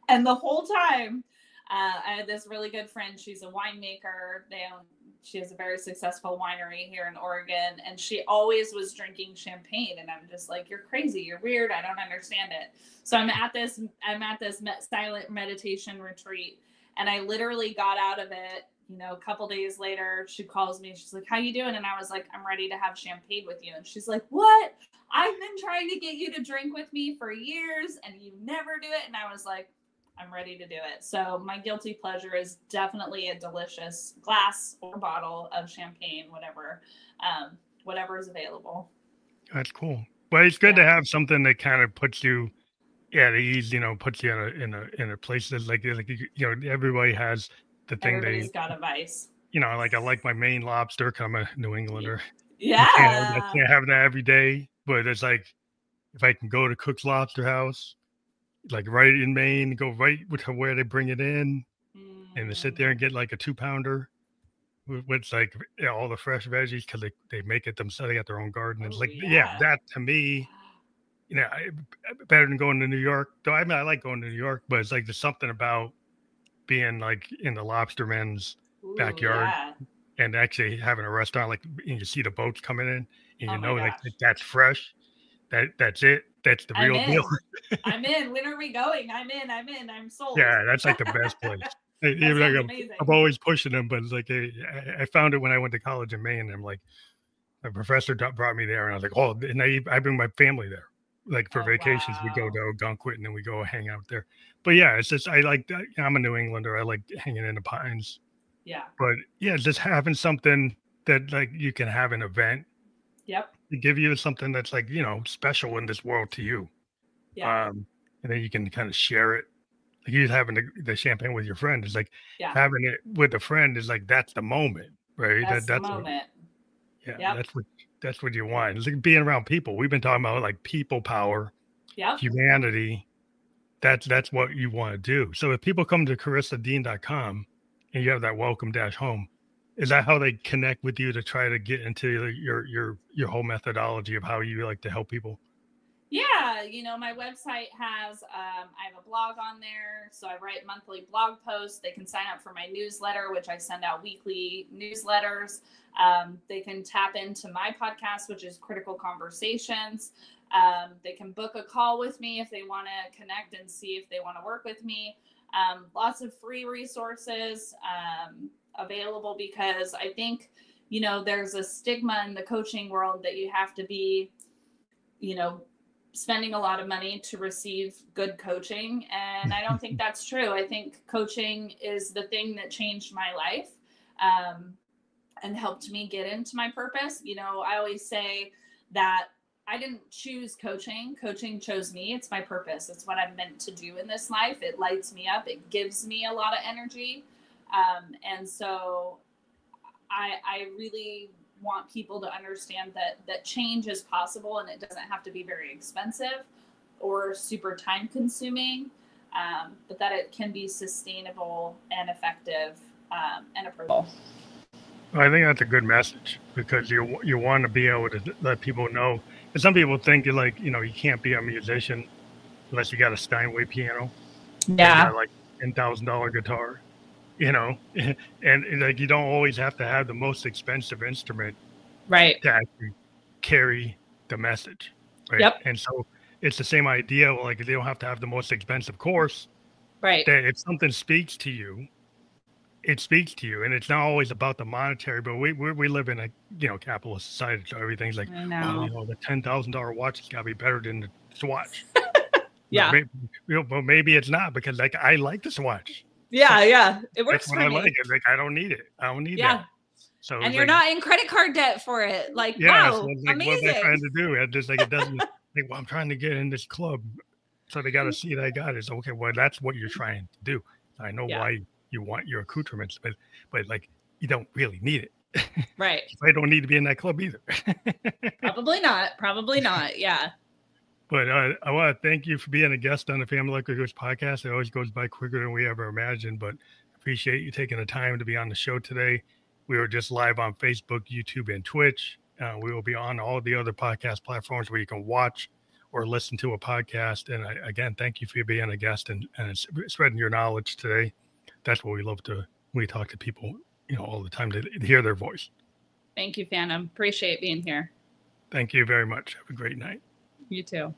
And the whole time, I had this really good friend. She's a winemaker. She has a very successful winery here in Oregon, and she always was drinking champagne. And I'm just like, you're crazy. You're weird. I don't understand it. So I'm at this silent meditation retreat, and I literally got out of it. A couple days later, she calls me. She's like, how you doing? And I was like, I'm ready to have champagne with you. And she's like, what? I've been trying to get you to drink with me for years, and you never do it. And I was like, I'm ready to do it. So my guilty pleasure is definitely a delicious glass or bottle of champagne, whatever is available. That's cool. Well, it's good to have something that kind of puts you at ease, puts you in a place that's like everybody has the thing. Everybody's got a vice. Like I like my Maine lobster because I'm a New Englander. Yeah. I can't have that every day, but it's like, if I can go to Cook's Lobster House, like right in Maine, go right to where they bring it in, and to sit there and get like a 2-pounder with like all the fresh veggies because they make it themselves. They got their own garden. It's like, that to me, better than going to New York. Though I mean, I like going to New York, but it's like there's something about being like in the lobsterman's backyard and actually having a restaurant, like, and you see the boats coming in, and like that's fresh. That's it. That's the real deal. I'm in. When are we going? I'm in. I'm sold. Yeah, that's like the best place. I'm always pushing them, but it's like I found it when I went to college in Maine. And I'm like, my professor brought me there, and I was like, oh, and I bring my family there. Like for vacations, we go to Algonquin and then we go hang out there. But yeah, it's just I'm a New Englander. I like hanging in the pines. Yeah. But yeah, just having something that like you can have an event. Yep. To give you something that's like, special in this world to you. Yeah. And then you can kind of share it. Like you having the champagne with your friend is like having it with a friend is like that's the moment, right? That's the moment. That's what you want. It's like being around people. We've been talking about like people power, humanity. That's what you want to do. So if people come to KarissaDean.com and you have that welcome dash home, is that how they connect with you to try to get into your whole methodology of how you like to help people? Yeah, my website has, I have a blog on there. So I write monthly blog posts. They can sign up for my newsletter, which I send out weekly newsletters. They can tap into my podcast, which is Critical Conversations. They can book a call with me if they want to connect and see if they want to work with me. Lots of free resources available because I think, there's a stigma in the coaching world that you have to be, spending a lot of money to receive good coaching. And I don't think that's true. I think coaching is the thing that changed my life and helped me get into my purpose. I always say that I didn't choose coaching. Coaching chose me. It's my purpose. It's what I'm meant to do in this life. It lights me up. It gives me a lot of energy. And so I really want people to understand that change is possible and it doesn't have to be very expensive or super time consuming, but that it can be sustainable and effective and approachable. I think that's a good message because you want to be able to let people know. And some people think you can't be a musician unless you got a Steinway piano. Yeah. You got like $10,000 guitar. And like you don't always have to have the most expensive instrument, right, to actually carry the message, right? Yep. And so it's the same idea. Like they don't have to have the most expensive course, right? That if something speaks to you, it speaks to you, and it's not always about the monetary. But we live in a capitalist society, so everything's like, the $10,000 watch has got to be better than the Swatch. Yeah, but maybe it's not because like I like the Swatch. Yeah, it works for me. Like it. Like I don't need it. I don't need that. So and you're not in credit card debt for it. Like wow, so like, amazing. What am I trying to do? It just like it doesn't. Like, well, I'm trying to get in this club, so they got to see that I got it. So okay, well that's what you're trying to do. I know why you want your accoutrements, but like you don't really need it. Right. I don't need to be in that club either. Probably not. Yeah. But I want to thank you for being a guest on the Family Life Coach podcast. It always goes by quicker than we ever imagined, but appreciate you taking the time to be on the show today. We were just live on Facebook, YouTube, and Twitch. We will be on all the other podcast platforms where you can watch or listen to a podcast. And again, thank you for being a guest and spreading your knowledge today. That's what we love to, when we talk to people, all the time, to hear their voice. Thank you, Phantom. Appreciate being here. Thank you very much. Have a great night. You too.